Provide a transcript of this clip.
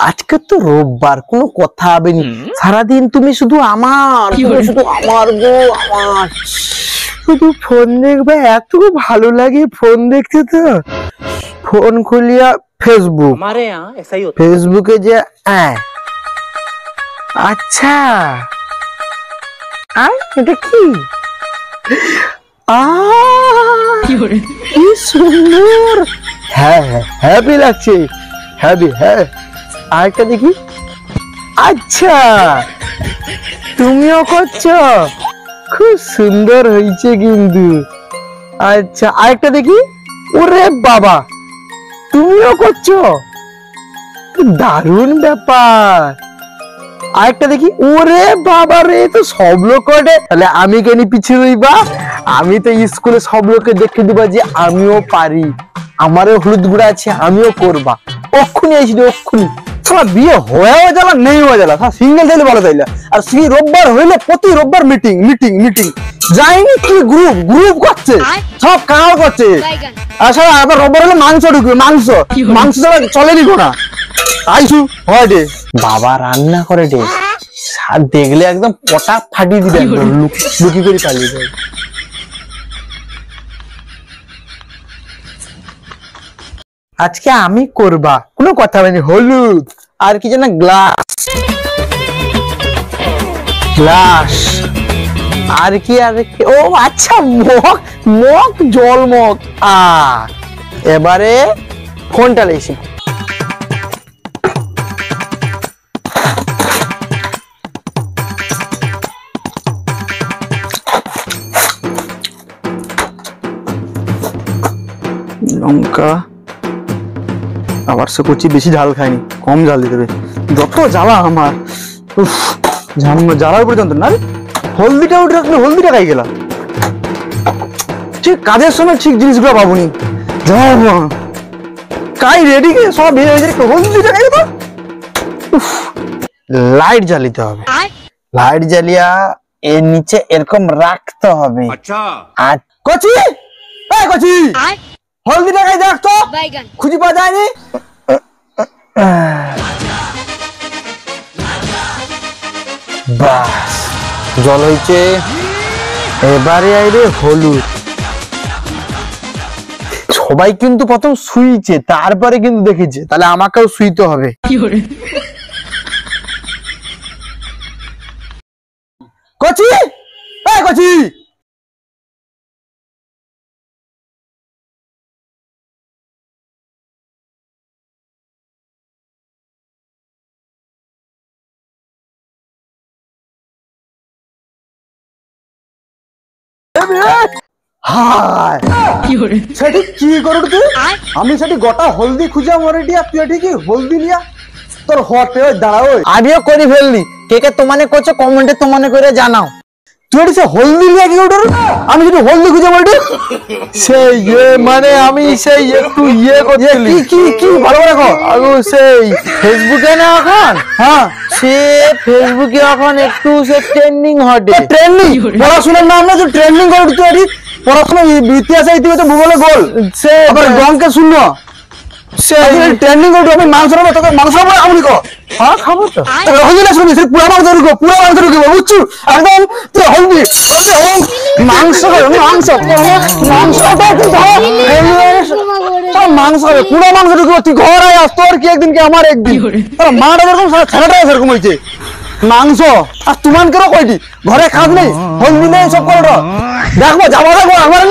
আজকে তো রোববার, কোনো কথা হবে নি। সারাদিন তুমি শুধু আমার, শুধু আমার গো আমার। শুধু ফোন দেখবে, এত ভালো লাগে ফোন দেখতে। তো ফোন খুলিয়া ফেসবুক, ফেসবুকে যে আচ্ছা এটা কি কি সুন্দর, হ্যাঁ হ্যাঁ হ্যাপি লাগছে, হ্যাপি। হ্যাঁ আরেকটা দেখি, আচ্ছা তুমিও করছো, খুব সুন্দর হয়েছে কিন্তু। আচ্ছা আরেকটা দেখি, ওরে বাবা তুমিও করছো, দারুণ ব্যাপার। আরেকটা দেখি, ওরে বাবা রে, তো সব লোক করে, তাহলে আমি কেন পিছিয়ে রইবা? আমি তো স্কুলে সব লোককে দেখে দিবা যে আমিও পারি, আমারও হলুদ গুঁড়া আছে, আমিও করবা। অক্ষুনি আইসি, অক্ষুনি। সারা বিয়ে হয়েও জ্বালা, নেই হয়ে জ্বালা, সিঙ্গেল থাইলে ভালো তাইলে। আর সেই রোববার হইলে প্রতি রোববার মিটিং মিটিং মিটিং, যাইনি কি গ্রুপ গ্রুপ করছে, সব কাল করছে। আসলে আবার রোববার হলে মাংস ঢুকবে, মাংস মাংস ছাড়া চলেনি গোনা। আইসু হয় ডে, বাবা রান্না করে ডে, স্বাদ দেখলে একদম পটা ফাটিয়ে দিবে, একদম লুকি করে চালিয়ে দেবে। আজকে আমি করবা, কোনো কথা হয়নি। হলুদ আর কি যেন, গ্লাস গ্লাস আর কি, আর কি, ও আচ্ছা মগ মগ, জল মগ। এবারে ফোনটা লেছি, লঙ্কা আবার সে করছি, বেশি ঝাল খায়নি, কম ঝাল দিতে হবে। যত জ্বালা আমার, জ্বালার পর্যন্ত না। হলদিটা উঠে রাখলে, হলদিটা খাই গেলাম, ঠিক কাজের সময় ঠিক জিনিসগুলো পাবনি। কাই রেডি সব হলদিটা খাই তো। লাইট জ্বালিতে হবে, লাইট জ্বালিয়া এর নিচে এরকম রাখতে হবে। আর কচি কচি, হলদিটা খাই দেখ তো, খুঁজে পাওয়া যায়নি। বাস জল হয়েছে, এবারে আইরে হলুদ। সবাই কিন্তু প্রথম শুইছে, তারপরে কিন্তু দেখেছে, তাহলে আমাকেও শুইতে হবে। কচি কচি, সেটি কি করু তুই? আমি সেটি গোটা হলদি খুঁজা মরে দিয়া, তুই ঠিকই হলদি লিয়া তোর হতে দাঁড়াও। আমিও করি ফেললি, কে কে তোমানে করছো কমেন্টে তোমানে করে জানাও। তুই সে হলদি লিয়া কি ওটার, আমি যদি হলদি খুঁজে মরে সেই মানে আমি সেই একটু করছিলি কি কি ভালো রাখো। আমি সেই ফেসবুকে না এখন, হ্যাঁ সে ফেসবুকে এখন একটু সে ট্রেন্ডিং হটে, ট্রেন্ডিং পড়াশোনার নাম না, যে ট্রেন্ডিং করে তুই পড়াশোনা ইতিহাসে ইতিহাসে ভূগোলে গোল, সে আবার গঙ্কে শূন্য, সে ট্রেন্ডিং করে। আমি মাংস নেবো, তোকে মাংস নেবো, আমি কো হ্যাঁ খাবো তো, হলদি না শুনি, সে পুরা মাংস ঢুকবো, পুরা মাংস ঢুকবো, বুঝছো? একদম তুই হলদি মাংস মাংস মাংস হবে, পুরো মাংস ঢুকবো। তুই ঘর আয়, আস, তোর কি একদিন কি আমার একদিন। মাটা যেরকম ছেলেটা সেরকম হয়েছে মাংস। আর তুমান কেন কয়টি ঘরে খাস নেই, হলদি নেই, সব করে দেখবো যাবো, দেখবো আমার